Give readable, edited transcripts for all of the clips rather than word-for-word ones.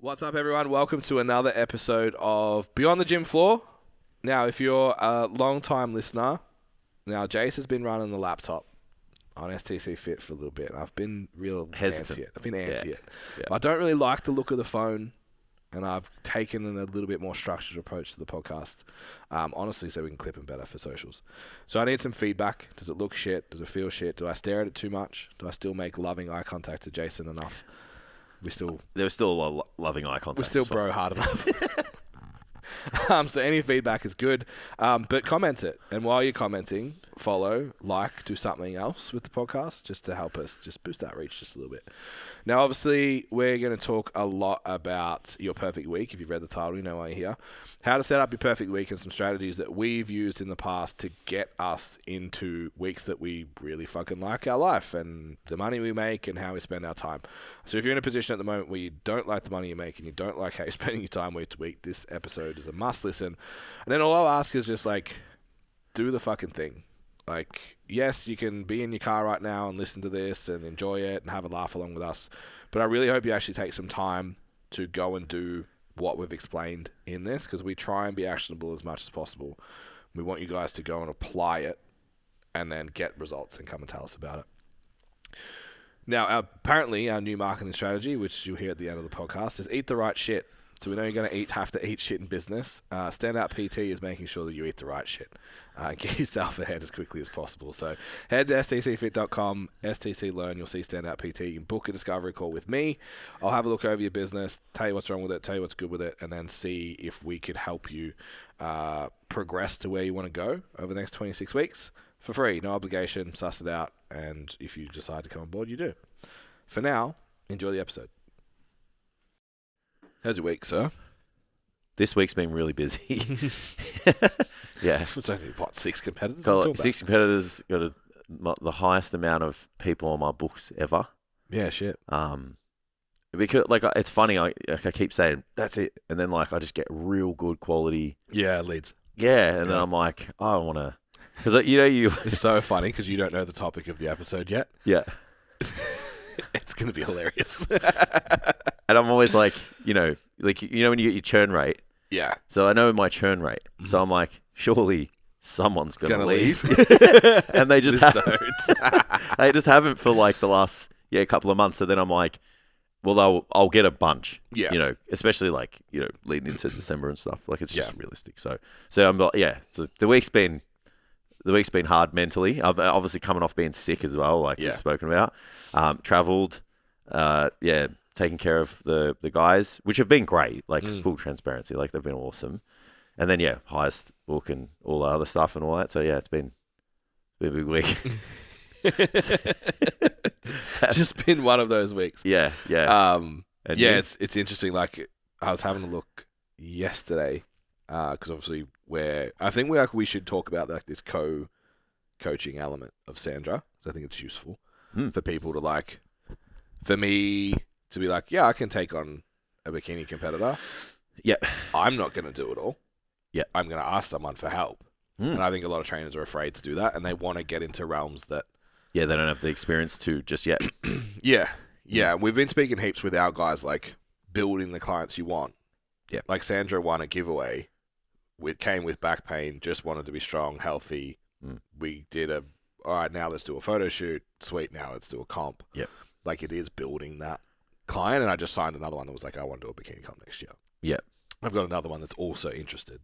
What's up, everyone? Welcome to another episode of Beyond the Gym Floor. Now, if you're a long-time listener, now Jace has been running the laptop on STC Fit for a little bit. I've been real hesitant. anti it. I've been anti it. Yeah. I don't really like the look of the phone, and I've taken a little bit more structured approach to the podcast, honestly, so we can clip them better for socials. So I need some feedback. Does it look shit? Does it feel shit? Do I stare at it too much? Do I still make loving eye contact to Jason enough? There was still a lot of loving eye contact. We're still bro hard enough. So any feedback is good, but comment it. And while you're commenting, follow, like, do something else with the podcast just to help us just boost that reach just a little bit. Now, obviously, we're going to talk a lot about your perfect week. If you've read the title, you know why you're here. How to set up your perfect week and some strategies that we've used in the past to get us into weeks that we really fucking like our life and the money we make and how we spend our time. So if you're in a position at the moment where you don't like the money you make and you don't like how you're spending your time week to week, this episode is a must listen. And then all I'll ask is just like, do the fucking thing. Like, yes, you can be in your car right now and listen to this and enjoy it and have a laugh along with us. But I really hope you actually take some time to go and do what we've explained in this, because we try and be actionable as much as possible. We want you guys to go and apply it and then get results and come and tell us about it. Now, apparently, our new marketing strategy, which you'll hear at the end of the podcast, is eat the right shit. So we know you're going to have to eat shit in business. Standout PT is making sure that you eat the right shit. Get yourself ahead as quickly as possible. So head to stcfit.com, STC Learn. You'll see Standout PT. You can book a discovery call with me. I'll have a look over your business, tell you what's wrong with it, tell you what's good with it, and then see if we could help you progress to where you want to go over the next 26 weeks for free. No obligation. Suss it out. And if you decide to come on board, you do. For now, enjoy the episode. How's your week, sir? This week's been really busy. Yeah. It's only, what, 6 competitors? Got 6 competitors, got the highest amount of people on my books ever. Yeah, shit. Because, like, it's funny, I keep saying, that's it. And then, like, I just get real good quality. Yeah, leads. Yeah, and then I'm like, I don't want to. Because, you know, It's so funny because you don't know the topic of the episode yet. Yeah. It's going to be hilarious. And I'm always like, when you get your churn rate. Yeah. So I know my churn rate. Mm-hmm. So I'm like, surely someone's going to leave. And they just they just haven't for like the last couple of months. So then I'm like, well, I'll get a bunch. Yeah. Especially like, leading into December and stuff. Like it's just realistic. So I'm like, So the week's been hard mentally. I've obviously coming off being sick as well, like we've spoken about. Traveled, taking care of the guys, which have been great, like full transparency, like they've been awesome. And then highest book and all the other stuff and all that. So it's been a big week. It's just been one of those weeks. Yeah. It's interesting. Like I was having a look yesterday, because obviously I think we should talk about like this coaching element of Sandra. So I think it's useful for people to like, for me to be like, I can take on a bikini competitor. Yeah. I'm not going to do it all. Yeah. I'm going to ask someone for help. And I think a lot of trainers are afraid to do that, and they want to get into realms that... Yeah, they don't have the experience to just yet. Yeah. We've been speaking heaps with our guys, like, building the clients you want. Yeah. Like, Sandra won a giveaway. Came with back pain, just wanted to be strong, healthy. We did all right, now let's do a photo shoot. Sweet, now let's do a comp. Yep. Like, it is building that client, and I just signed another one that was like, I want to do a bikini comp next year. Yeah. I've got another one that's also interested.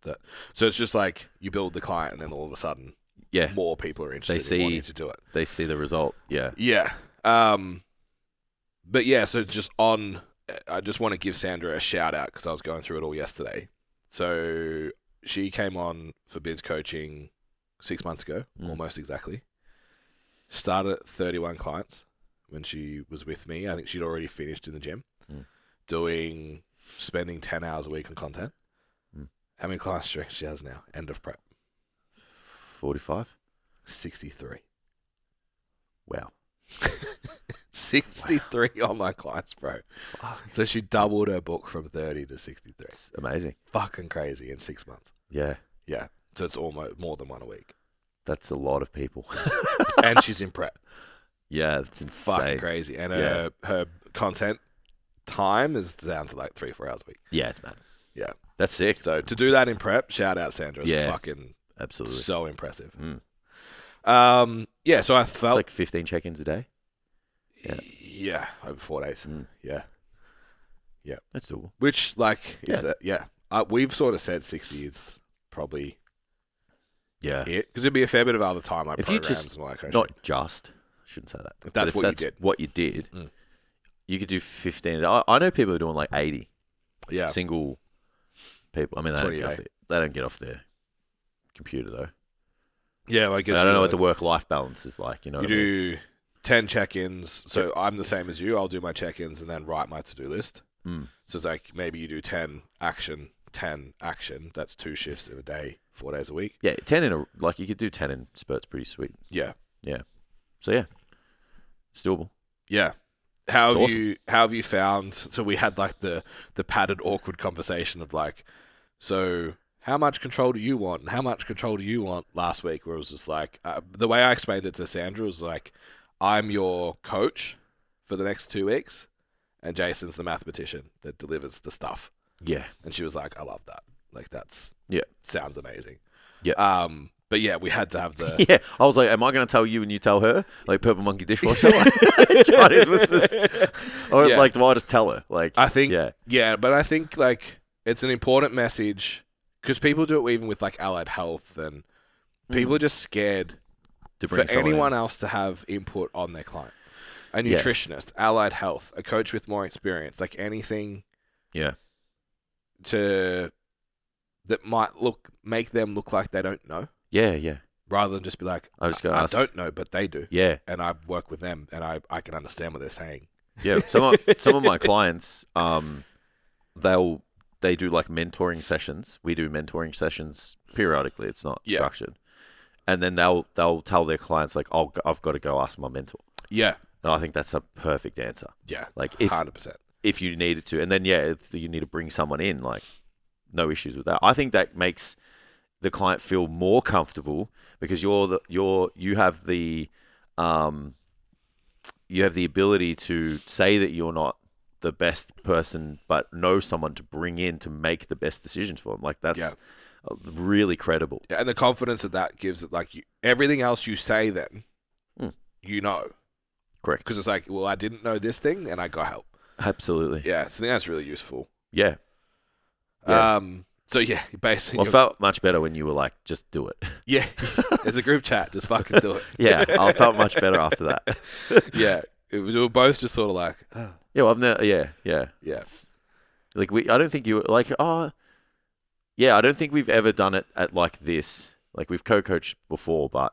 So it's just like you build the client, and then all of a sudden, more people are interested in wanting to do it. They see the result. Yeah. Yeah. But so I just want to give Sandra a shout out because I was going through it all yesterday. So she came on for Biz coaching 6 months ago, almost exactly. Started at 31 clients when she was with me. I think she'd already finished in the gym, spending 10 hours a week on content. How many clients do you reckon she has now? End of prep. 45? 63. Wow. 63 online clients, bro. Fuck. So she doubled her book from 30 to 63. It's amazing. Fucking crazy in 6 months. Yeah. Yeah. So it's almost more than one a week. That's a lot of people. And she's in prep. Yeah, it's insane. Fucking crazy. And her content time is down to like 3-4 hours a week. Yeah, it's mad. Yeah. That's sick. So to do that in prep, shout out Sandra. It's Yeah. fucking Absolutely. so impressive. Mm. So I felt... It's like 15 check-ins a day. Yeah, over 4 days. Mm. Yeah. That's doable. Which, like, Yeah. we've sort of said 60 is probably Yeah. it. Because it'd be a fair bit of other time, like If you programs just, and all that kind of not just, I shouldn't say that. If that's But what you did. what you did, Mm. you could do 15. I know people are doing like 80 shit. Yeah. single people. I mean, they don't, 28. they don't get off their computer, though. Yeah, well, I guess I don't know what the work-life balance is like. You know you what I mean? do 10 check-ins. So I'm the same as you. I'll do my check-ins and then write my to-do list. Mm. So it's like maybe you do 10 action, 10 action. That's 2 shifts in a day, 4 days a week. Yeah, 10 in a... Like, you could do 10 in spurts pretty sweet. Yeah. So, yeah. It's doable. Yeah. How It's have awesome. how have you found? So we had like the padded awkward conversation of like, so how much control do you want? And how much control do you want last week? Where it was just like the way I explained it to Sandra was like, I'm your coach for the next 2 weeks, and Jason's the mathematician that delivers the stuff. Yeah. And she was like, I love that. Like that's sounds amazing. Yeah. But yeah, we had to have the Yeah. I was like, am I going to tell you and you tell her? Like Purple Monkey Dishwasher? Like, Chinese whispers. Or Yeah. like, do I just tell her? Like, I think yeah. but I think like it's an important message because people do it even with like allied health and people are just scared To for bring someone anyone in. else to have input on their client. A Yeah. nutritionist, allied health, a coach with more experience, like anything Yeah. that might make them look like they don't know, Yeah, yeah. rather than just be like, I just go I ask. don't know, but they do. Yeah. And I work with them and I can understand what they're saying. Yeah. Some of my clients, they do like mentoring sessions. We do mentoring sessions periodically. It's not Yeah. structured. And then they'll tell their clients like, I've got to go ask my mentor. Yeah. And I think that's a perfect answer. Yeah. Like 100%. if you needed to, and then if you need to bring someone in, like no issues with that. I think that makes the client feel more comfortable because you have the ability to say that you're not the best person, but know someone to bring in to make the best decisions for them. Like that's really credible. Yeah, and the confidence that gives it, like everything else you say, then you know, Correct. because it's like, well, I didn't know this thing, and I got help. Absolutely. Yeah, so I think that's really useful. Yeah. Yeah. So yeah, basically, Well, I felt much better when you were like, just do it. yeah, there's a group chat, just fucking do it. Yeah, I felt much better after that. Yeah, we were both just sort of like, oh. Yeah, well, I've never. Yeah. Yeah, Like I don't think you were like, yeah, I don't think we've ever done it at like this. Like we've co-coached before, but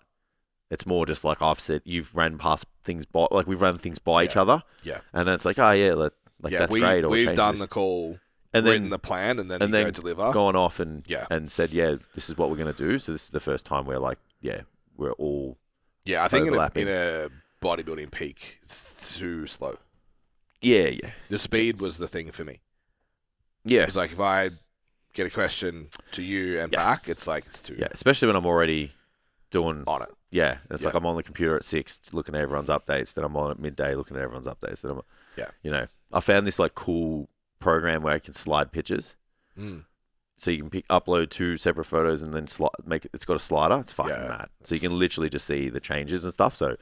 it's more just like I've said, you've ran past things by, like we've run things by each other. Yeah, and then it's like, oh yeah, that's great. Or we've change done this. the call, and written then the plan, and then and you then go deliver. gone off and Yeah. said, yeah, this is what we're gonna do. So this is the first time we're like, yeah, we're all Yeah, I think overlapping. in a bodybuilding peak, it's too slow. yeah. The speed was the thing for me. Yeah. It was like if I get a question to you and back, it's like it's too Especially when I'm already doing on it. Yeah, it's like Yeah. I'm on the computer at 6 looking at everyone's updates. Then I'm on at midday looking at everyone's updates. Then I found this like cool program where I can slide pictures. Mm. So you can upload 2 separate photos and then it's got a slider. It's fucking mad. So you can literally just see the changes and stuff. So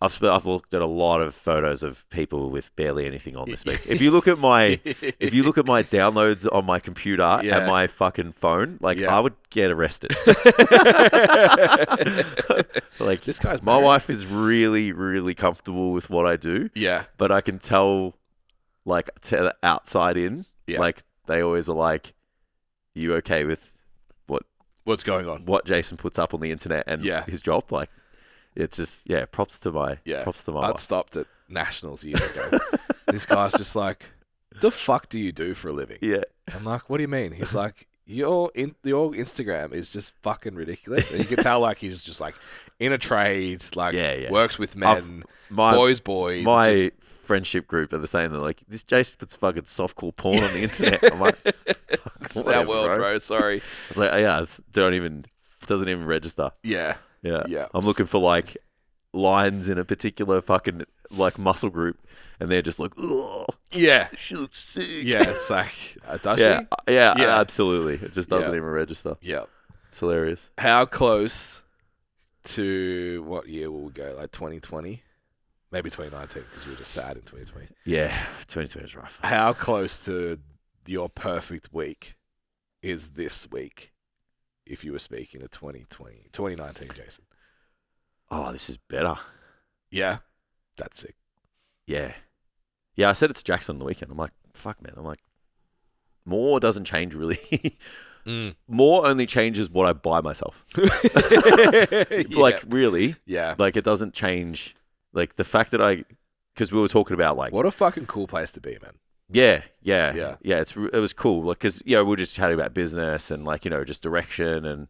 I've looked at a lot of photos of people with barely anything on this week. If you look at my downloads on my computer and my fucking phone, like I would get arrested. Like This guy's my married. wife is really, really comfortable with what I do. Yeah. But I can tell, like, to the outside in, like they always are like, "You okay with What's going on? what Jason puts up on the internet and his job?" Like, it's just props to my Yeah. wife. I'd stopped at Nationals years ago. This guy's just like, the fuck do you do for a living? Yeah. I'm like, what do you mean? He's like, your Instagram is just fucking ridiculous. And you can tell like he's just like in a trade, like works with men, boys. My friendship group are the same. They're like, this Jason puts fucking softcore porn on the internet. I'm like, It's our world, bro. Sorry. It's like, doesn't even register. Yeah. Yeah. Yeah. I'm looking for like lines in a particular fucking like muscle group, and they're just like, oh, Yeah. she looks sick. Yeah, it's like, does Yeah, she? yeah, Yeah. absolutely. It just doesn't Yeah. even register. Yeah. It's hilarious. How close to what year will we go? Like 2020? Maybe 2019 because you were just sad in 2020. Yeah, 2020 is rough. How close to your perfect week is this week if you were speaking of 2019, Jason? Oh, this is better. Yeah, that's sick. Yeah. Yeah, I said it's Jackson on the weekend. I'm like, fuck, man. I'm like, more doesn't change really. More only changes what I buy myself. Like, really. Yeah. Like, it doesn't change. Like, the fact that because we were talking about, like, What a fucking cool place to be, man. Yeah. It was cool. Like, because we were just chatting about business and like just direction and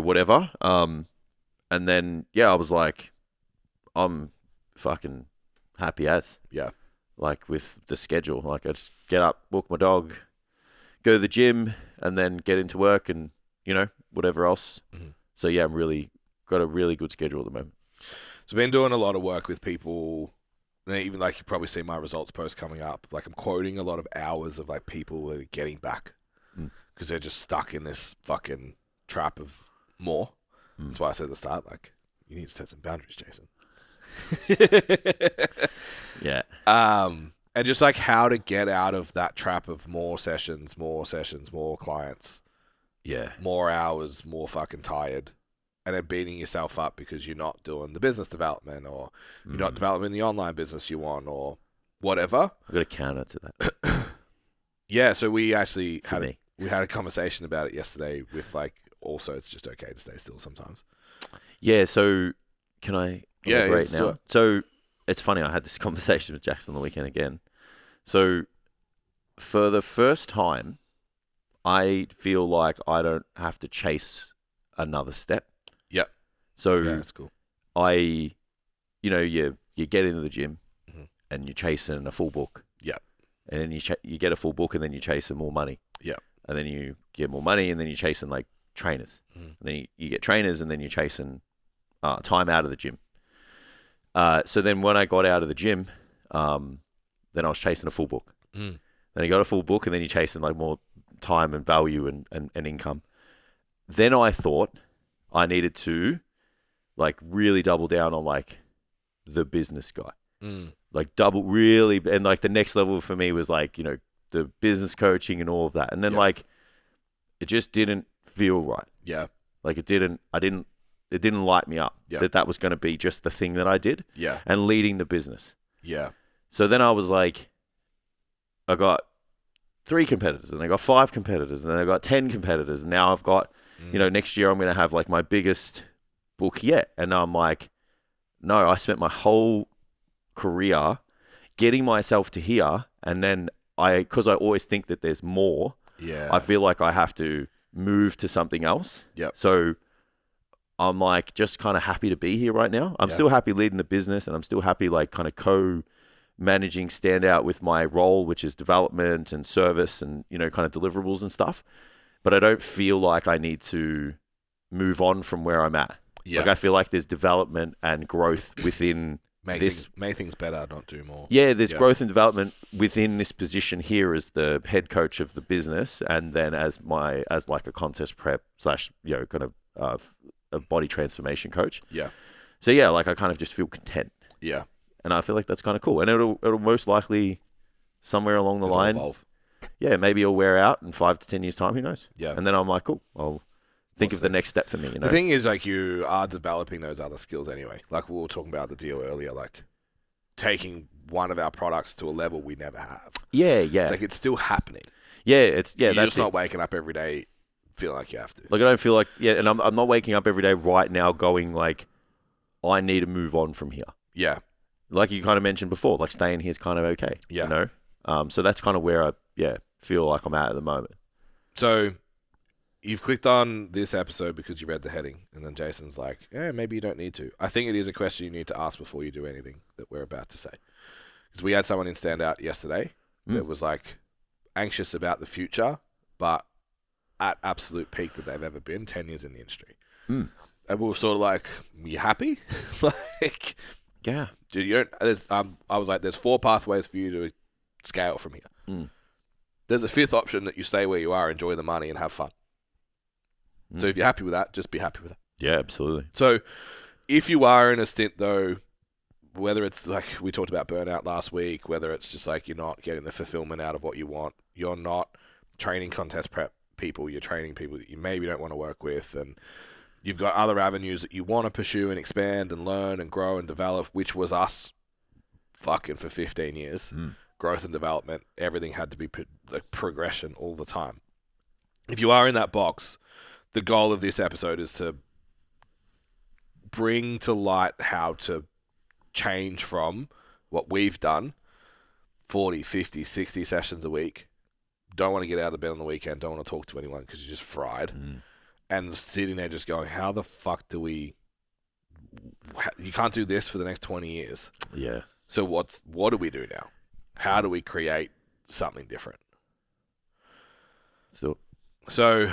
whatever. And then I was like, I'm fucking happy as like with the schedule. Like I just get up, walk my dog, go to the gym, and then get into work and whatever else. Mm-hmm. So I'm really got a really good schedule at the moment. So I've been doing a lot of work with people. Even like you probably see my results post coming up. Like I'm quoting a lot of hours of like people that are getting back because they're just stuck in this fucking trap of more. That's why I said at the start, like you need to set some boundaries, Jason. Yeah. And just like how to get out of that trap of more sessions, more clients. Yeah. More hours, more fucking tired. And then beating yourself up because you're not doing the business development or you're not developing the online business you want or whatever. I've got a counter to that. Yeah, so we actually had a conversation about it yesterday with like, also it's just okay to stay still sometimes. Yeah, so can I elaborate now? Do it. So it's funny, I had this conversation with Jackson on the weekend again. So for the first time, I feel like I don't have to chase another step. Yep. So yeah, that's cool. you get into the gym and you're chasing a full book. Yep. And then you get a full book and then you're chasing more money. Yep. And then you get more money and then you're chasing like trainers. And then you get trainers and then you're chasing time out of the gym. So then when I got out of the gym, then I was chasing a full book. Then I got a full book and then you're chasing like more time and value and income. Then I thought I needed to like really double down on like the business guy. Like really, and like the next level for me was like, the business coaching and all of that. And then like, it just didn't feel right. Yeah. Like it didn't light me up that was going to be just the thing that I did. Yeah. And leading the business. Yeah. So then I was like, I got 3 competitors and I got 5 competitors and then I got 10 competitors. And now I've got, next year I'm going to have like my biggest book yet. And I'm like, no, I spent my whole career getting myself to here. And then because I always think that there's more, I feel like I have to move to something else. Yep. So I'm like just kind of happy to be here right now. I'm still happy leading the business and I'm still happy like kind of co-managing Standout with my role, which is development and service and, kind of deliverables and stuff. But I don't feel like I need to move on from where I'm at. Yeah. Like I feel like there's development and growth within make things better, not do more. Yeah, there's growth and development within this position here as the head coach of the business and then as like a contest prep / kind of a body transformation coach. Yeah. So yeah, like I kind of just feel content. Yeah. And I feel like that's kind of cool. And it'll most likely somewhere along the line evolve. Yeah, maybe it'll wear out in 5 to 10 years time, who knows? Yeah. And then I'm like, cool, I'll think of the next step for me, The thing is like you are developing those other skills anyway. Like we were talking about the deal earlier, like taking one of our products to a level we never have. Yeah, yeah. It's like it's still happening. Yeah, you're just not waking up every day feeling like you have to. Like I don't feel like and I'm not waking up every day right now going like I need to move on from here. Yeah. Like you kind of mentioned before, like staying here is kind of okay. Yeah. So that's kind of where I feel like I'm at the moment. So you've clicked on this episode because you read the heading, and then Jason's like, yeah, maybe you don't need to. I think it is a question you need to ask before you do anything that we're about to say. Because we had someone in Standout yesterday that was like anxious about the future, but at absolute peak that they've ever been, 10 years in the industry. And we were sort of like, you happy? Like, Yeah. Dude, you don't, I was like, there's 4 pathways for you to scale from here. Mm. There's a 5th option that you stay where you are, enjoy the money, and have fun. So if you're happy with that, just be happy with it. Yeah, absolutely. So if you are in a stint, though, whether it's like we talked about burnout last week, whether it's just like you're not getting the fulfillment out of what you want, you're not training contest prep people, you're training people that you maybe don't want to work with, and you've got other avenues that you want to pursue and expand and learn and grow and develop, which was us fucking for 15 years. Growth and development, everything had to be like progression all the time. If you are in that box, the goal of this episode is to bring to light how to change from what we've done, 40, 50, 60 sessions a week, don't want to get out of bed on the weekend, don't want to talk to anyone because you're just fried, and sitting there just going, how the fuck do we... You can't do this for the next 20 years. Yeah. So what do we do now? How do we create something different? So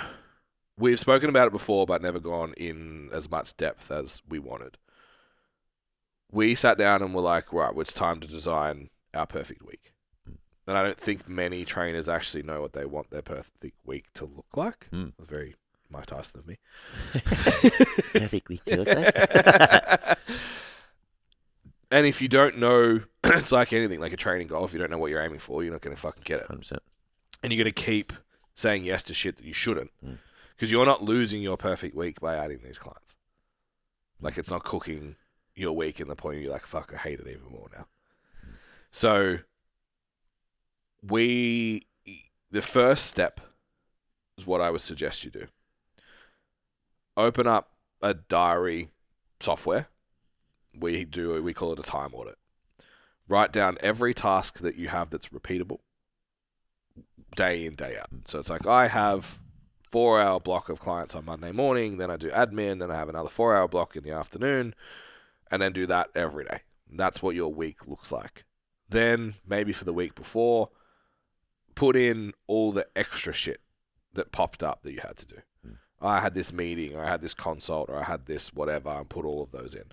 we've spoken about it before, but never gone in as much depth as we wanted. We sat down and were like, right, well, it's time to design our perfect week. And I don't think many trainers actually know what they want their perfect week to look like. It was very Mike Tyson of me. Perfect week to look like. And if you don't know, it's like anything, like a training goal. If you don't know what you're aiming for, you're not going to fucking get it. 100%. And you're going to keep saying yes to shit that you shouldn't. Because you're not losing your perfect week by adding these clients. Like, it's not cooking your week in the point you're like, fuck, I hate it even more now. So, the first step is what I would suggest you do. Open up a diary software. We call it a time audit. Write down every task that you have that's repeatable, day in, day out. So it's like, I have 4-hour block of clients on Monday morning, then I do admin, then I have another 4-hour block in the afternoon, and then do that every day. That's what your week looks like. Then, maybe for the week before, put in all the extra shit that popped up that you had to do. I had this meeting, or I had this consult, or I had this whatever, and put all of those in.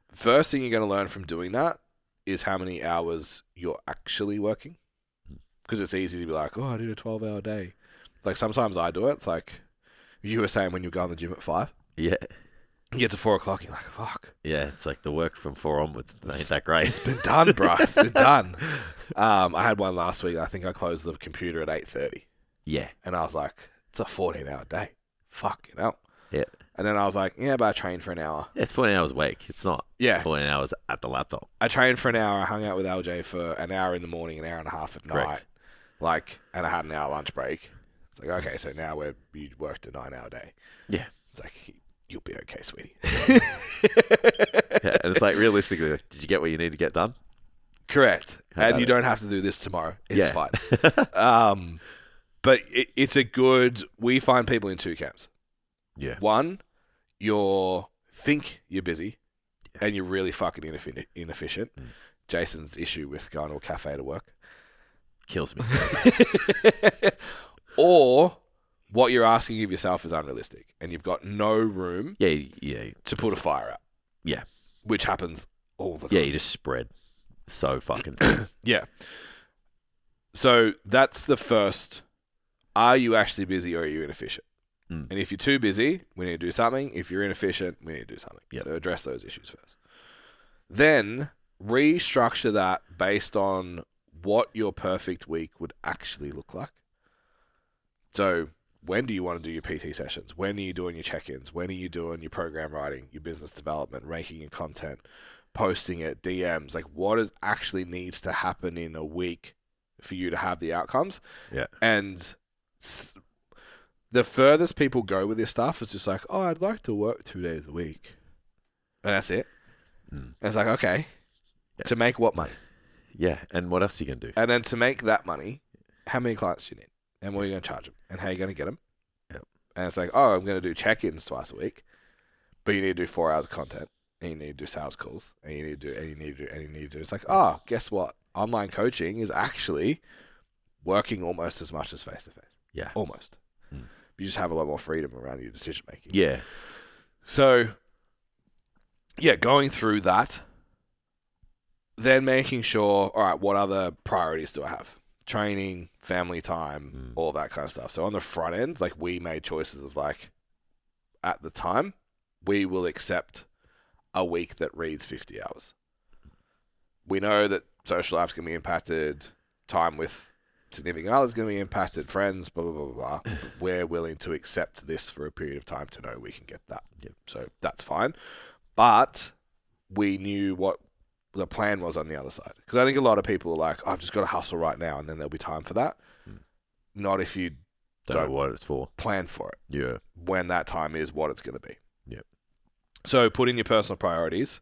First thing you're going to learn from doing that is how many hours you're actually working. Because it's easy to be like, oh, I did a 12-hour day. Like, sometimes I do it. It's like you were saying when you go in the gym at 5. Yeah. You get to 4 o'clock and you're like, fuck. Yeah, it's like the work from 4 onwards ain't that great. It's been done, bro. It's been done. I had one last week. I think I closed the computer at 8:30. Yeah. And I was like, it's a 14-hour day. Fucking hell. Yeah. And then I was like, yeah, but I trained for an hour. Yeah, it's 14 hours a week. It's not 14 hours at the laptop. I trained for an hour. I hung out with LJ for an hour in the morning, an hour and a half at night. Like, and I had an hour lunch break. It's like, okay, so now you worked a 9-hour day. Yeah. It's like, you'll be okay, sweetie. Yeah, and it's like, realistically, did you get what you need to get done? Correct. And you don't have to do this tomorrow. It's fine. But it's a good... We find people in 2 camps. Yeah. One, you think you're busy and you're really fucking inefficient. Jason's issue with going to a cafe to work. Kills me. Or what you're asking of yourself is unrealistic and you've got no room to put a fire out. Yeah. Which happens all the time. Yeah, you just spread so fucking Yeah. So that's the first. Are you actually busy or are you inefficient? And if you're too busy, we need to do something. If you're inefficient, we need to do something. Yep. So address those issues first. Then restructure that based on what your perfect week would actually look like. So when do you want to do your PT sessions? When are you doing your check-ins? When are you doing your program writing, your business development, ranking your content, posting it, DMs? Like, what actually needs to happen in a week for you to have the outcomes? Yeah. And the furthest people go with this stuff is just like, oh, I'd like to work 2 days a week. And that's it. And it's like, okay, to make what money? Yeah, and what else are you going to do? And then to make that money, how many clients do you need? And what are you going to charge them? And how are you going to get them? Yep. And it's like, oh, I'm going to do check-ins twice a week, but you need to do 4 hours of content, and you need to do sales calls, and you need to do, and you need to do, and you need to do. It's like, oh, guess what? Online coaching is actually working almost as much as face-to-face. Yeah. Almost. You just have a lot more freedom around your decision making. Yeah. So, yeah, going through that then making sure, all right, what other priorities do I have? Training, family time, all that kind of stuff. So on the front end, like we made choices of like, at the time, we will accept a week that reads 50 hours. We know that social life's going to be impacted, time with significant others going to be impacted, friends, blah, blah, blah, blah. But we're willing to accept this for a period of time to know we can get that. Yep. So that's fine. But we knew what the plan was on the other side. Because I think a lot of people are like, I've just got to hustle right now and then there'll be time for that. Not if you Don't know what it's for. Plan for it. Yeah. When that time is, what it's going to be. Yep. So put in your personal priorities.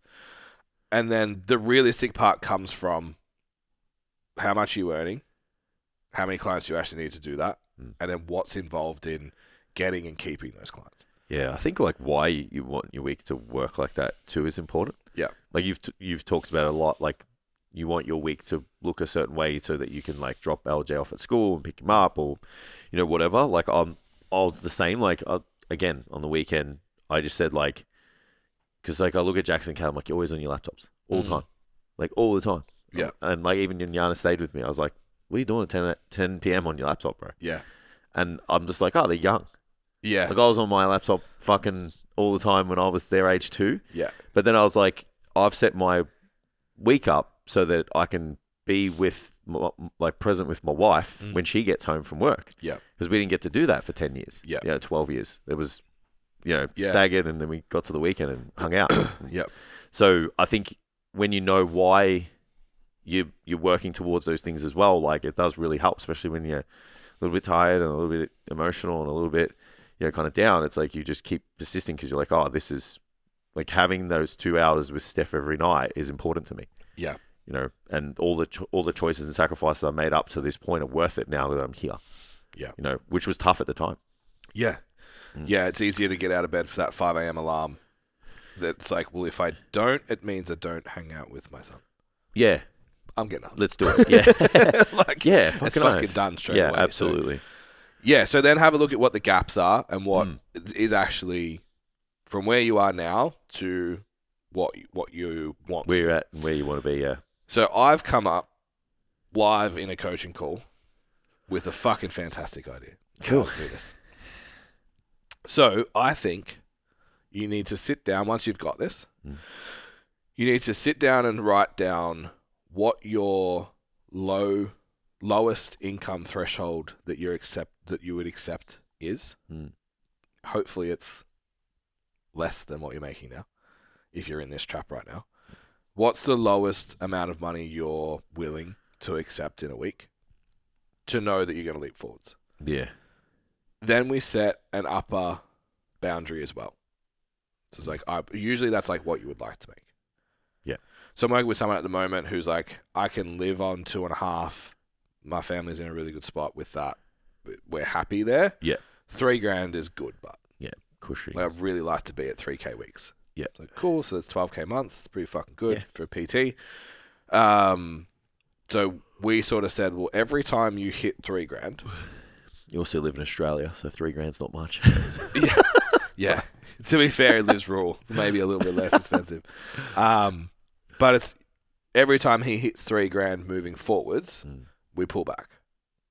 And then the realistic part comes from how much are you earning, how many clients you actually need to do that, and then what's involved in getting and keeping those clients. Yeah, I think like why you want your week to work like that too is important. Yeah. Like you've talked about it a lot, like you want your week to look a certain way so that you can like drop LJ off at school and pick him up or, you know, whatever. Like I was the same, like again, on the weekend, I just said like, because like I look at Jackson Cal, I'm like, you're always on your laptops all the time, like all the time. Yeah. And like even Yana stayed with me. I was like, what are you doing at 10 p.m. on your laptop, bro? Yeah. And I'm just like, oh, they're young. Yeah. Like I was on my laptop fucking all the time when I was their age too. Yeah. But then I was like, I've set my week up so that I can be present with my wife when she gets home from work. Yeah. Because we didn't get to do that for 10 years. Yeah. 12 years. It was, staggered and then we got to the weekend and hung out. Yeah. So I think when you know why you're working towards those things as well, like it does really help, especially when you're a little bit tired and a little bit emotional and a little bit, kind of down. It's like you just keep persisting because you're like, oh, this is like having those 2 hours with Steph every night is important to me. Yeah. And all the choices and sacrifices I made up to this point are worth it now that I'm here. Yeah. Which was tough at the time. Yeah. Yeah, it's easier to get out of bed for that 5 a.m. alarm. That's like, well, if I don't, it means I don't hang out with my son. Yeah. I'm getting up. Let's do it. Yeah. Like, yeah, it's fucking done straight away. Yeah, absolutely. So then have a look at what the gaps are and what is actually from where you are now to what you want. Where you're at and where you want to be, yeah. So I've come up live in a coaching call with a fucking fantastic idea. Cool. Let's do this. So I think you need to sit down once you've got this. You need to sit down and write down what your lowest income threshold that you would accept is. Hopefully it's less than what you're making now if you're in this trap right now. What's the lowest amount of money you're willing to accept in a week to know that you're going to leap forwards? Yeah. Then we set an upper boundary as well. So it's like, usually that's like what you would like to make. Yeah. So I'm working with someone at the moment who's like, I can live on 2.5. My family's in a really good spot with that. We're happy there. Yeah. $3,000 is good, but yeah, cushy. Like, I'd really like to be at 3K weeks. Yeah. It's like, cool. So it's 12K months. It's pretty fucking good for a PT. So we sort of said, well, every time you hit $3,000, you also live in Australia, so $3,000's not much. Yeah. To be fair, he lives rural. It's maybe a little bit less expensive. But it's every time he hits $3,000 moving forwards, we pull back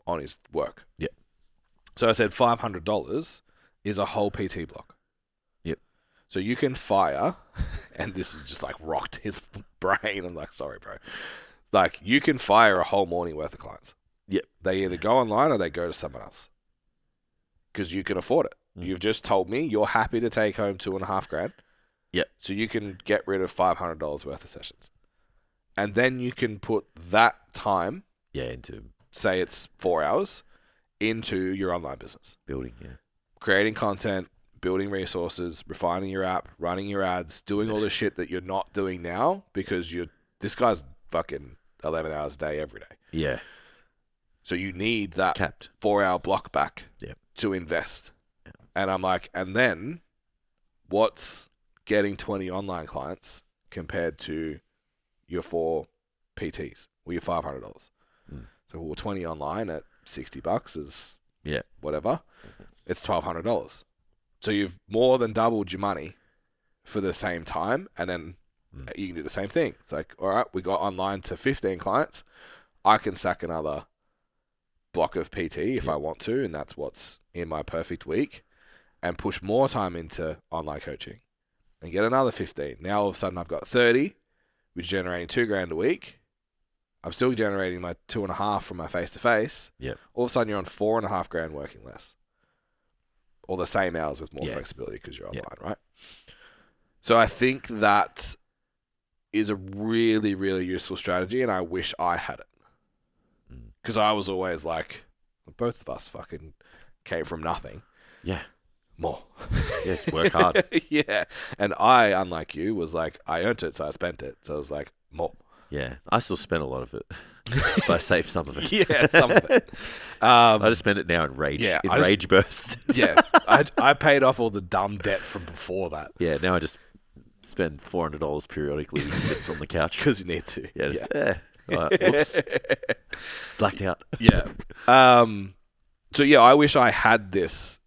on his work. Yeah. So I said $500 is a whole PT block. Yep. So you can fire, and this was just like rocked his brain. I'm like, sorry, bro. Like, you can fire a whole morning worth of clients. Yep. They either go online or they go to someone else. Because you can afford it. You've just told me you're happy to take home $2,500. Yep. So you can get rid of $500 worth of sessions. And then you can put that time, into say it's 4 hours, into your online business. Building, Creating content, building resources, refining your app, running your ads, doing all the shit that you're not doing now because this guy's fucking 11 hours a day every day. Yeah. So you need that Capped 4-hour block back to invest. Yeah. And I'm like, and then what's getting 20 online clients compared to your 4 PTs or your $500? So 20 online at $60 is whatever. It's $1,200. So you've more than doubled your money for the same time, and then You can do the same thing. It's like, all right, we got online to 15 clients. I can sack another block of PT if I want to, and that's what's in my perfect week, and push more time into online coaching and get another 15. Now all of a sudden I've got 30, which is generating $2,000 a week. I'm still generating my 2.5 from my face-to-face. Yep. All of a sudden you're on $4.5 working less. Or the same hours with more flexibility because you're online, right? So I think that is a really, really useful strategy, and I wish I had it. Because I was always like, both of us fucking came from nothing. Yeah. More. Yeah, it's work hard. Yeah. And I, unlike you, was like, I earned it, so I spent it. So I was like, more. Yeah. I still spent a lot of it. But I saved some of it. Yeah, some of it. I just spend it now in rage. Yeah, rage bursts. Yeah. I paid off all the dumb debt from before that. Yeah, now I just spend $400 periodically just on the couch. Because you need to. Yeah. Just, whoops. Blacked out. Yeah. So, yeah, I wish I had this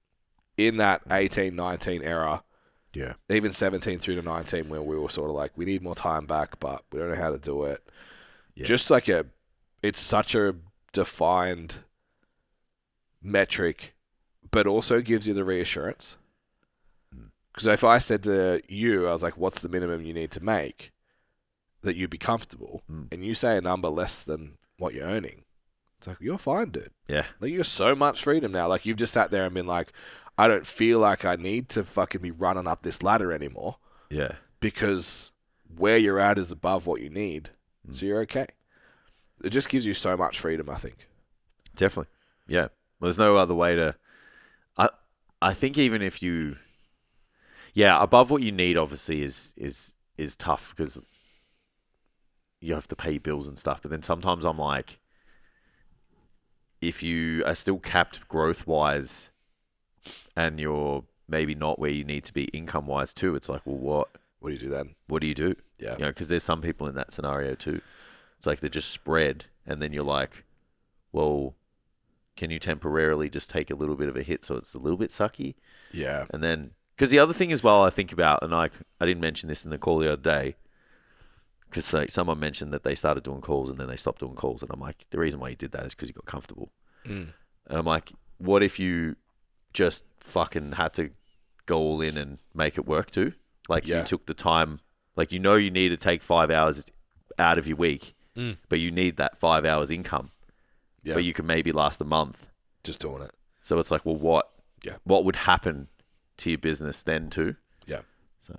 in that 18, 19 era. Yeah. Even 17 through to 19 where we were sort of like, we need more time back, but we don't know how to do it. Yeah. Just like it's such a defined metric, but also gives you the reassurance. Because if I said to you, I was like, what's the minimum you need to make that you'd be comfortable? And you say a number less than what you're earning. It's like, you're fine, dude. Yeah. Like, you got so much freedom now. Like, you've just sat there and been like, I don't feel like I need to fucking be running up this ladder anymore. Yeah. Because where you're at is above what you need. So you're okay. It just gives you so much freedom, I think. Definitely. Yeah. Well, there's no other way to... I think even if you... Yeah, above what you need obviously is tough because you have to pay bills and stuff. But then sometimes I'm like, if you are still capped growth-wise and you're maybe not where you need to be income-wise too, it's like, well, what do you do then? What do you do? Yeah. You know, because there's some people in that scenario too. It's like they're just spread, and then you're like, well, can you temporarily just take a little bit of a hit so it's a little bit sucky? Yeah. And then, because the other thing as well I think about, and I didn't mention this in the call the other day, because like, someone mentioned that they started doing calls and then they stopped doing calls, and I'm like, the reason why you did that is because you got comfortable. And I'm like, what if you just fucking had to go all in and make it work too? Like you took the time, like you know you need to take 5 hours out of your week, but you need that 5 hours income. Yeah. But you can maybe last a month. Just doing it. So it's like, well, what would happen to your business then too? Yeah. So,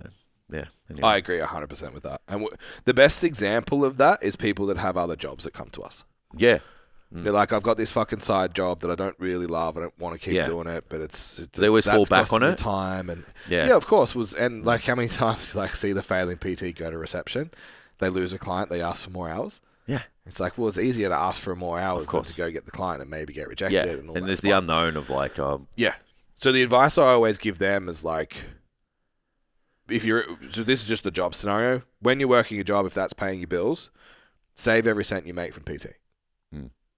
yeah. Anyway. I agree 100% with that. And the best example of that is people that have other jobs that come to us. Yeah. They're like, I've got this fucking side job that I don't really love. I don't want to keep doing it, but it's they always fall back on it. Time and of course and like how many times like see the failing PT go to reception, they lose a client, they ask for more hours. Yeah, it's like, well, it's easier to ask for more hours than to go get the client and maybe get rejected. Yeah, and there's the unknown of like, So the advice I always give them is like, so this is just the job scenario. When you're working a job, if that's paying your bills, save every cent you make from PT.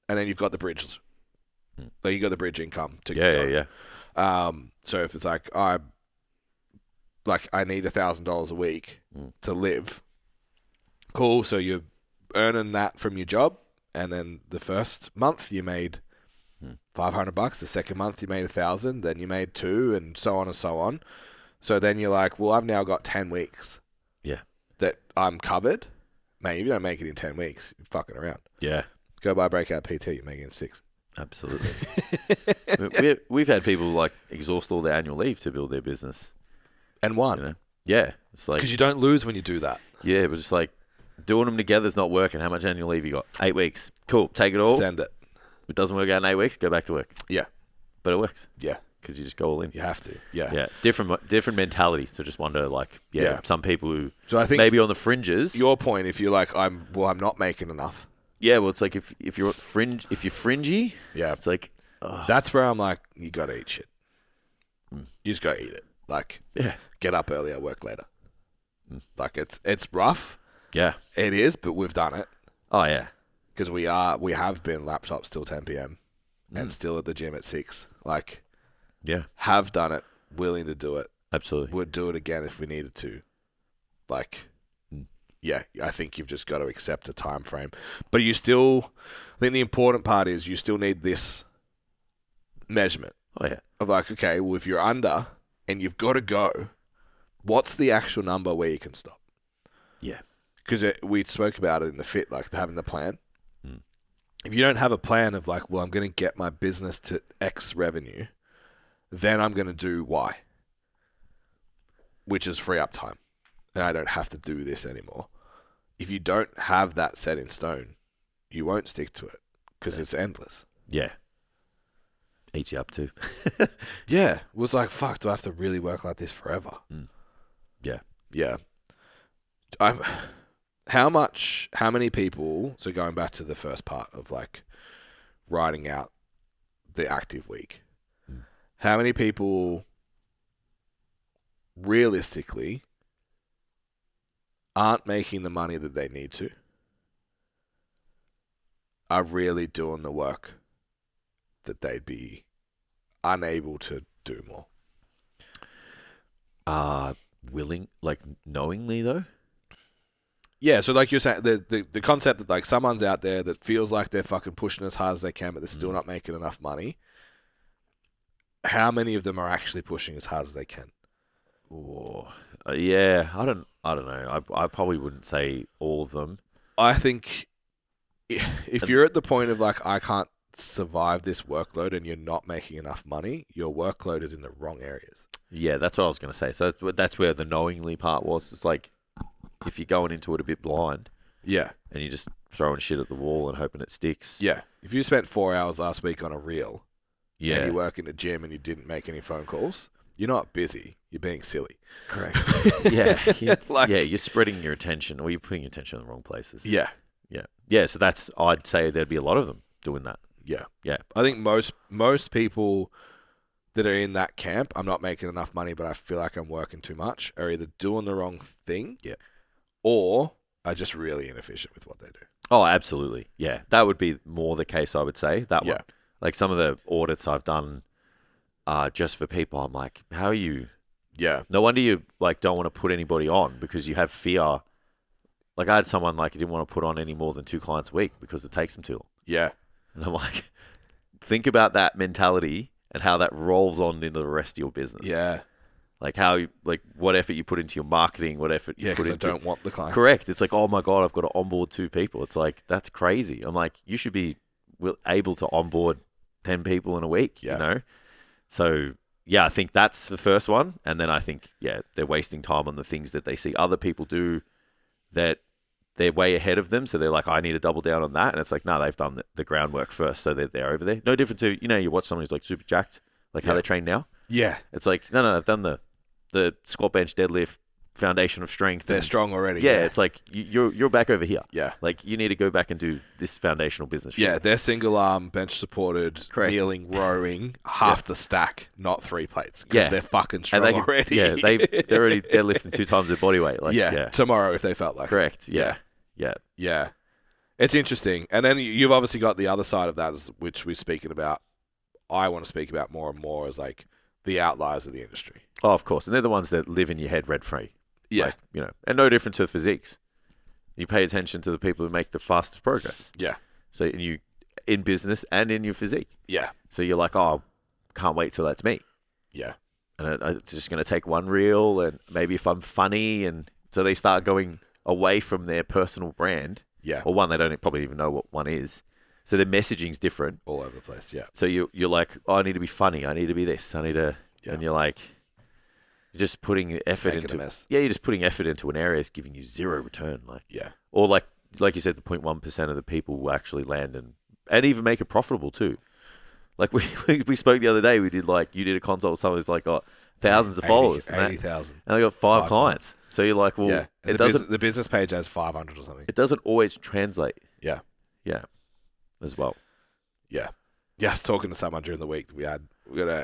And then you've got the bridge. Like you got the bridge income to go. So if it's like I need $1,000 a week to live, cool. So you're earning that from your job, and then the first month you made $500. The second month you made $1,000. Then you made $2,000, and so on and so on. So then you're like, well, I've now got 10 weeks. Yeah, that I'm covered. Man, if you don't make it in 10 weeks, you're fucking around. Yeah. Go buy breakout PT, you're making 6. Absolutely. We've had people like exhaust all their annual leave to build their business. And won. You know? Yeah. It's like, because you don't lose when you do that. Yeah, but it's like doing them together is not working. How much annual leave you got? 8 weeks. Cool. Take it all. Send it. If it doesn't work out in 8 weeks, go back to work. Yeah. But it works. Yeah. Because you just go all in. You have to. Yeah. Yeah. It's different mentality. So just wonder like, some people who I think maybe on the fringes. Your point, if you're like, I'm not making enough. Yeah, well, it's like if you're fringy, it's like that's where I'm like, you gotta eat shit. You just gotta eat it. Like, get up earlier, work later. Like it's rough. Yeah, it is, but we've done it. Oh yeah, because we have been laptops till 10 p.m. and still at the gym at 6. Like, have done it, willing to do it. Absolutely, would do it again if we needed to. Like, yeah, I think you've just got to accept a time frame. But I think the important part is you still need this measurement. Oh, yeah. Of like, okay, well, if you're under and you've got to go, what's the actual number where you can stop? Yeah. Because we spoke about it in the fit, like having the plan. If you don't have a plan of like, well, I'm going to get my business to X revenue, then I'm going to do Y, which is free up time. And I don't have to do this anymore. If you don't have that set in stone, you won't stick to it because it's endless. Yeah. Eats you up too. Yeah. It was like, fuck, do I have to really work like this forever? Yeah. Yeah. How many people, so going back to the first part of like writing out the active week, how many people realistically aren't making the money that they need to, are really doing the work that they'd be unable to do more? Willing, like knowingly though? Yeah, so like you're saying, the concept that like someone's out there that feels like they're fucking pushing as hard as they can, but they're still not making enough money. How many of them are actually pushing as hard as they can? Oh, yeah, I don't know. I probably wouldn't say all of them. I think if you're at the point of like, I can't survive this workload and you're not making enough money, your workload is in the wrong areas. Yeah, that's what I was going to say. So that's where the knowingly part was. It's like, if you're going into it a bit blind, yeah, and you're just throwing shit at the wall and hoping it sticks. Yeah, if you spent 4 hours last week on a reel, yeah, and you work in the gym and you didn't make any phone calls, you're not busy. You're being silly. Correct. Yeah, you're spreading your attention, or you're putting your attention in the wrong places. Yeah. So I'd say there'd be a lot of them doing that. Yeah. I think most people that are in that camp, I'm not making enough money, but I feel like I'm working too much, are either doing the wrong thing, or are just really inefficient with what they do. Oh, absolutely. Yeah, that would be more the case, I would say. That one. Like some of the audits I've done just for people, I'm like, how are you? Yeah. No wonder you like don't want to put anybody on because you have fear. Like I had someone like, he didn't want to put on any more than 2 clients a week because it takes them too long. Yeah. And I'm like, think about that mentality and how that rolls on into the rest of your business. Yeah. Like what effort you put into your marketing, what effort you put into... I don't want the clients. Correct. It's like, oh my God, I've got to onboard 2 people. It's like, that's crazy. I'm like, you should be able to onboard 10 people in a week, you know? So, yeah, I think that's the first one. And then I think, they're wasting time on the things that they see other people do that they're way ahead of them. So they're like, I need to double down on that. And it's like, no, they've done the groundwork first. So they're over there. No different to, you watch someone who's like super jacked, like how they train now. Yeah. It's like, no, I've done the squat, bench, deadlift, foundation of strength. They're strong already. Yeah, it's like you're back over here. Yeah. Like you need to go back and do this foundational business shit. Yeah, they're single arm, bench supported, kneeling, rowing, half the stack, not 3 plates. Because they're fucking strong already. Yeah, they're already deadlifting 2 times their body weight. Like, tomorrow if they felt like Correct. it. Yeah. It's interesting. And then you've obviously got the other side of that, which we're speaking about. I want to speak about more and more as like the outliers of the industry. Oh, of course. And they're the ones that live in your head rent-free. Yeah. Like, and no different to physiques. You pay attention to the people who make the fastest progress. Yeah. So you in business and in your physique. Yeah. So you're like, oh, can't wait till that's me. Yeah. And it's just going to take one reel and maybe if I'm funny. And so they start going away from their personal brand. Yeah. Or one, they don't probably even know what one is. So their messaging's different. All over the place, yeah. So you're like, oh, I need to be funny. I need to be this. I need to... Yeah. And you're like... You're just putting effort into a mess. Yeah, you're just putting effort into an area that's giving you zero return. Or like you said, the 0.1% of the people will actually land and even make it profitable too. Like we spoke the other day. We did you did a consult with someone who's like got thousands of followers, 80,000, and they got 5 clients. So you're like, well, the business page has 500 or something. It doesn't always translate. Yeah, as well. Yeah. I was talking to someone during the week. We got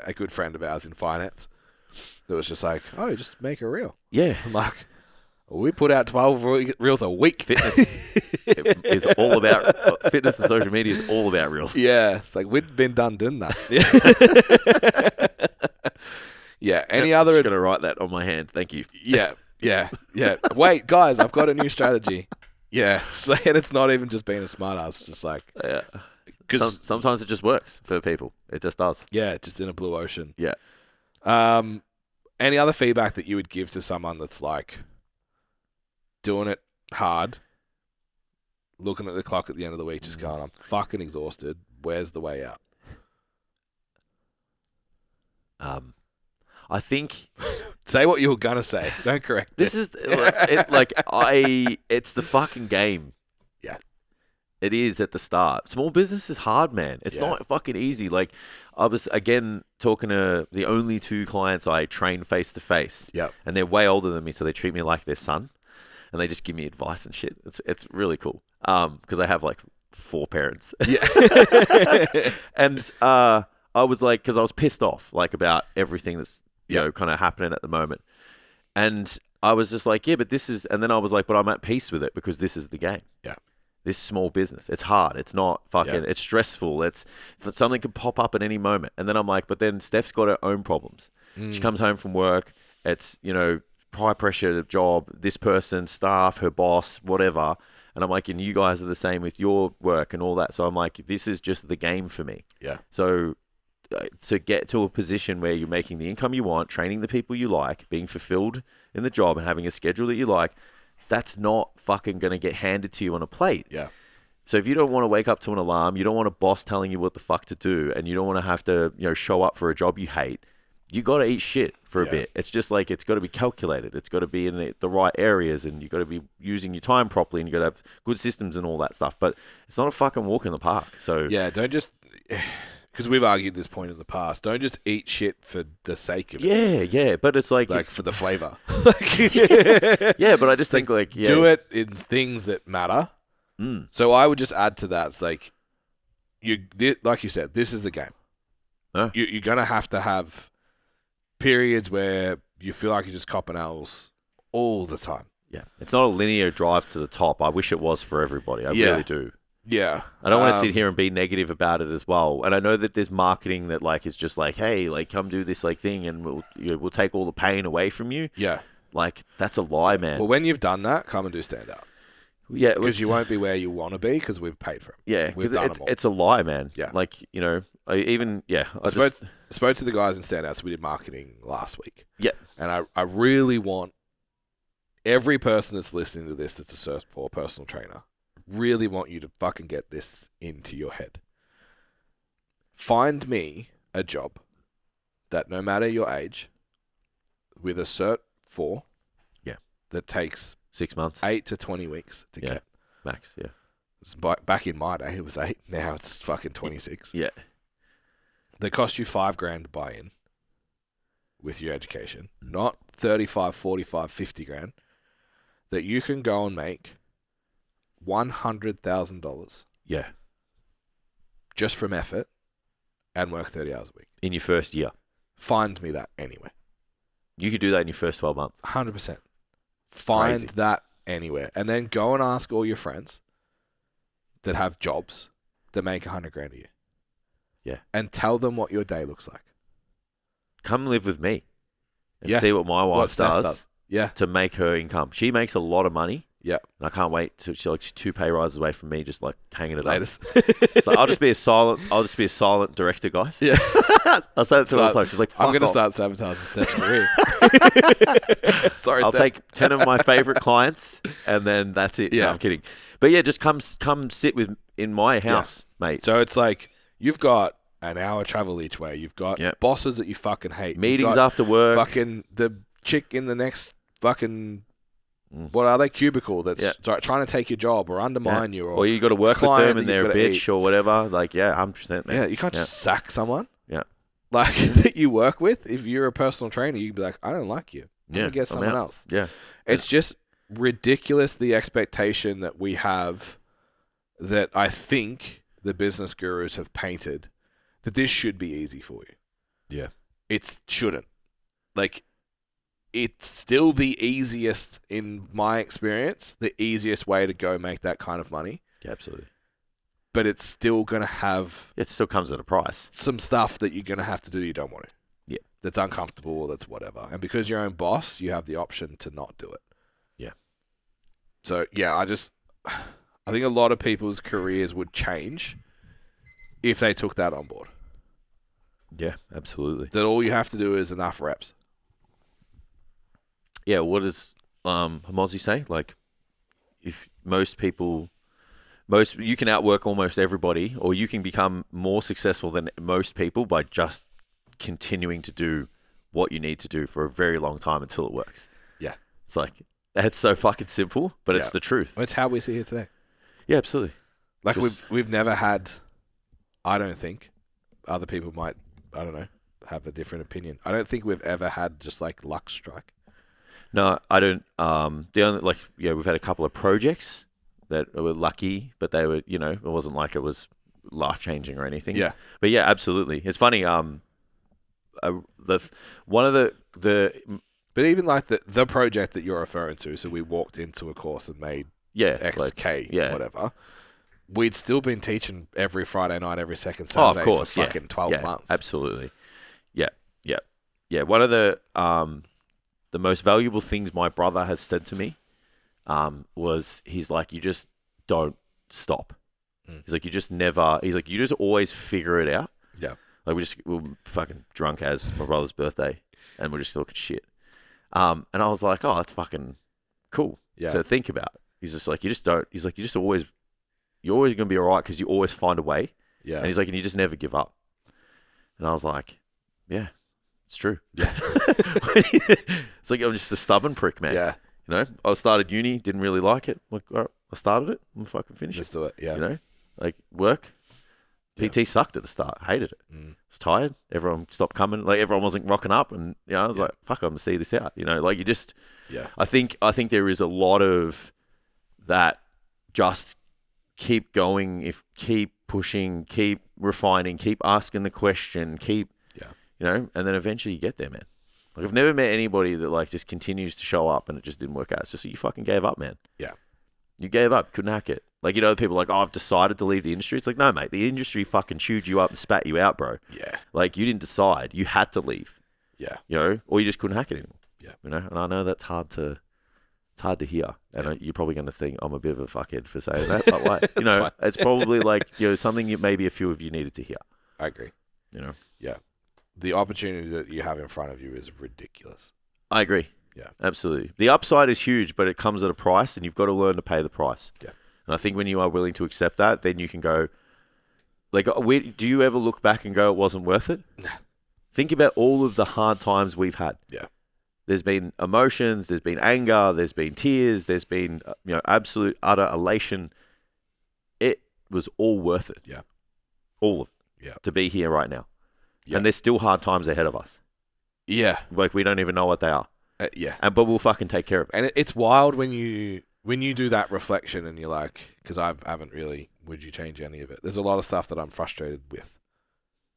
a good friend of ours in finance. That was just like, oh, just make a reel. Yeah. I'm like, we put out 12 reels a week. Fitness is all about, fitness and social media is all about reels. Yeah. It's like, we've been done doing that. Yeah. I'm just going to write that on my hand. Thank you. Yeah. Yeah. Wait, guys, I've got a new strategy. Yeah. So, and it's not even just being a smart ass. It's just like, Yeah. because Sometimes it just works for people. It just does. yeah, just in a blue ocean. Yeah. Any other feedback that you would give to someone that's like doing it hard, looking at the clock at the end of the week, just going, I'm fucking exhausted. Where's the way out? I think Say what you were gonna say. Don't correct this it. is it's the fucking game. Yeah. It is at the start. Small business is hard, man. It's not fucking easy. Like, I was, again, talking to the only 2 clients I train face-to-face. Yep. And they're way older than me, so they treat me like their son. And they just give me advice and shit. It's really cool. Because I have, like, 4 parents. Yeah. And I was like, because I was pissed off, like, about everything that's, you know, kind of happening at the moment. And I was just like, yeah, but this is... And then I was like, but I'm at peace with it because this is the game. Yeah. This small business. It's hard. It's not fucking, it's stressful. Something could pop up at any moment. And then I'm like, but then Steph's got her own problems. She comes home from work. It's, you know, high pressure job, this person, staff, her boss, whatever. And I'm like, and you guys are the same with your work and all that. So I'm like, this is just the game for me. Yeah. So to get to a position where you're making the income you want, training the people you like, being fulfilled in the job and having a schedule that you like, that's not fucking going to get handed to you on a plate. Yeah. So if you don't want to wake up to an alarm, you don't want a boss telling you what the fuck to do, and you don't want to have to, you know, show up for a job you hate, you got to eat shit for a bit. It's just like, it's got to be calculated. It's got to be in the right areas, and you got to be using your time properly, and you got to have good systems and all that stuff. But it's not a fucking walk in the park. So yeah, don't just... Because we've argued this point in the past. Don't just eat shit for the sake of it. Yeah. But it's like for the flavor. Yeah, but I just think like... Yeah. Do it in things that matter. So I would just add to that. It's like, like you said, this is the game. Huh? You're going to have periods where you feel like you're just copping L's all the time. Yeah. It's not a linear drive to the top. I wish it was for everybody. I really do. Yeah. I don't want to sit here and be negative about it as well. And I know that there's marketing that like is just like, hey, like come do this like thing and we'll take all the pain away from you. Yeah. Like that's a lie, man. Well, when you've done that, come and do stand up. Yeah. Because you won't be where you want to be because we've paid for it. Yeah. We've done them all. It's a lie, man. Yeah. Like, you know, I spoke to the guys in stand outs. We did marketing last week. Yeah. And I really want every person that's listening to this that's a search for a personal trainer, really want you to fucking get this into your head. Find me a job that no matter your age, with a Cert 4, that takes 6 months, 8 to 20 weeks to get. max. Yeah. Back in my day, it was 8. Now it's fucking 26. Yeah. They cost you $5,000 to buy in with your education, not 35, 45, 50 grand, that you can go and make $100,000. Yeah. Just from effort and work 30 hours a week. In your first year. Find me that anywhere. You could do that in your first 12 months. 100%. Find Crazy. that anywhere. And then go and ask all your friends that have jobs that make $100,000 a year. Yeah. And tell them what your day looks like. Come live with me and see what my wife does. Yeah. To make her income. She makes a lot of money. Yeah. And I can't wait to she's like 2 pay rises away from me, just like hanging it Latest. up. So I'll just be a silent director, guys. Yeah. I'll say it to her all the time. She's like, fuck I'm going to off. start sabotaging Steph's career. Sorry, I'll Steph. take 10 of my favorite clients and then that's it. Yeah. No, I'm kidding. But yeah, just come sit in my house, mate. So it's like you've got an hour travel each way. You've got bosses that you fucking hate. Meetings after work. Fucking the chick in the next fucking... What are they? Cubicle that's trying to take your job or undermine you. Or you got to work with them and they're a bitch or whatever. Like, 100%, man. Yeah, you can't just sack someone. Yeah. Like, that you work with. If you're a personal trainer, you'd be like, I don't like you. I'm going to get someone else. Yeah. It's just ridiculous, the expectation that we have, that I think the business gurus have painted, that this should be easy for you. Yeah. It shouldn't. Like, it's still the easiest, in my experience, the easiest way to go make that kind of money. Yeah, absolutely. But it's still going to have... It still comes at a price. Some stuff that you're going to have to do that you don't want to. Yeah. That's uncomfortable or that's whatever. And because you're your own boss, you have the option to not do it. Yeah. So, yeah, I think a lot of people's careers would change if they took that on board. Yeah, absolutely. That all you have to do is enough reps. Yeah, what does Hamozzi say? Like, if you can outwork almost everybody, or you can become more successful than most people by just continuing to do what you need to do for a very long time until it works. Yeah. It's like, that's so fucking simple, but it's the truth. It's how we sit here today. Yeah, absolutely. Like, we've never had, I don't think, other people might, I don't know, have a different opinion. I don't think we've ever had just like luck strike. No, I don't. The only we've had a couple of projects that were lucky, but they were, it wasn't like it was life changing or anything. Yeah, but yeah, absolutely. It's funny. One of the but even like the project that you're referring to. So we walked into a course and made XK whatever. We'd still been teaching every Friday night, every second Saturday of course, for fucking 12 months. Absolutely. Yeah. One of the most valuable things my brother has said to me was, he's like, you just don't stop. He's like, you just always figure it out. Yeah. Like, we were fucking drunk as my brother's birthday, and we're just talking shit. And I was like, oh, that's fucking cool to think about. He's just like, you're always going to be all right because you always find a way. Yeah. And he's like, and you just never give up. And I was like, yeah, it's true. Yeah. It's like, I'm just a stubborn prick, man. Yeah. I started uni, didn't really like it. Like, all right, I started it, I'm fucking finish Let's it. do it. Yeah. Like, work. PT sucked at the start. Hated it. Was tired. Everyone stopped coming. Like, everyone wasn't rocking up, and I was like, fuck, I'm gonna see this out. Like, you just. Yeah. I think there is a lot of that. Just keep going. Keep pushing. Keep refining. Keep asking the question. And then eventually you get there, man. Like, I've never met anybody that like just continues to show up and it just didn't work out. It's just, you fucking gave up, man. Yeah. You gave up. Couldn't hack it. Like, people are like, oh, I've decided to leave the industry. It's like, no, mate. The industry fucking chewed you up and spat you out, bro. Yeah. Like, you didn't decide. You had to leave. Yeah. Or you just couldn't hack it anymore. Yeah. And I know that's hard to hear. And you're probably going to think I'm a bit of a fuckhead for saying that. But like, it's probably like, something maybe a few of you needed to hear. I agree. Yeah. The opportunity that you have in front of you is ridiculous. I agree. Yeah. Absolutely. The upside is huge, but it comes at a price, and you've got to learn to pay the price. Yeah. And I think when you are willing to accept that, then you can go, like, do you ever look back and go, it wasn't worth it? No. Think about all of the hard times we've had. Yeah. There's been emotions, there's been anger, there's been tears, there's been, absolute, utter elation. It was all worth it. Yeah. All of it. Yeah. To be here right now. Yeah. And there's still hard times ahead of us. Yeah. Like, we don't even know what they are. Yeah. But we'll fucking take care of it. And it's wild when you do that reflection and you're like, because I haven't really, would you change any of it? There's a lot of stuff that I'm frustrated with.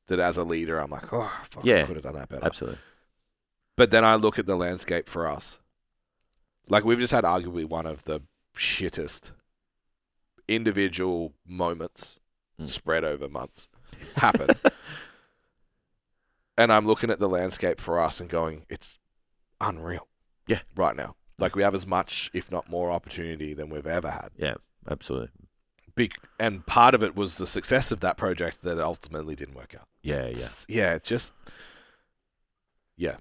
That as a leader, I'm like, oh, fuck, I could have done that better. Absolutely. But then I look at the landscape for us. Like, we've just had arguably one of the shittest individual moments spread over months happen. And I'm looking at the landscape for us and going, it's unreal. Yeah. Right now. Like, we have as much, if not more, opportunity than we've ever had. Yeah, absolutely. And part of it was the success of that project that ultimately didn't work out. Yeah. It's just... Yeah.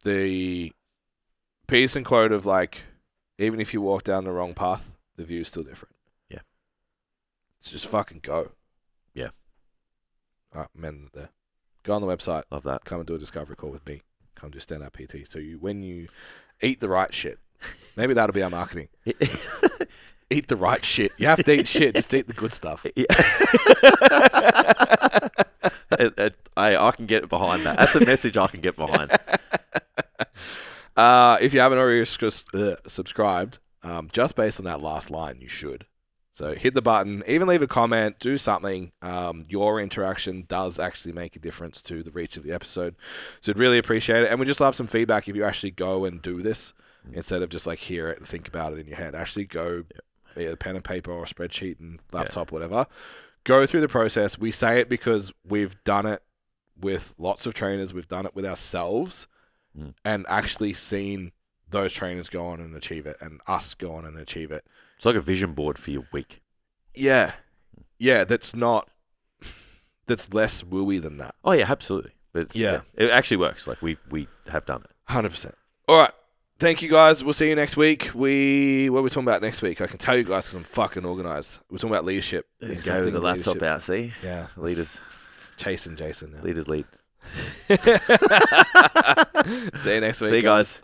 The Peterson quote of, like, even if you walk down the wrong path, the view's still different. Yeah. It's just fucking go. Yeah. All right, men there. Go on the website. Love that. Come and do a discovery call with me. Come do stand-up PT. So when you eat the right shit, maybe that'll be our marketing. Eat the right shit. You have to eat shit. Just eat the good stuff. Yeah. I can get behind that. That's a message I can get behind. If you haven't already subscribed, just based on that last line, you should. So hit the button, even leave a comment, do something. Your interaction does actually make a difference to the reach of the episode. So I'd really appreciate it. And we just love some feedback if you actually go and do this instead of just like hear it and think about it in your head. Actually go, either pen and paper or a spreadsheet and laptop, whatever. Go through the process. We say it because we've done it with lots of trainers. We've done it with ourselves and actually seen those trainers go on and achieve it and us go on and achieve it. It's like a vision board for your week. Yeah. Yeah, that's less wooey than that. Oh, yeah, absolutely. But it actually works. Like, we have done it. 100%. All right. Thank you, guys. We'll see you next week. What are we talking about next week? I can tell you guys because I'm fucking organised. We're talking about leadership. Go with the laptop out, see? Yeah. Leaders. Chasing Jason now. Leaders lead. See you next week. See you guys.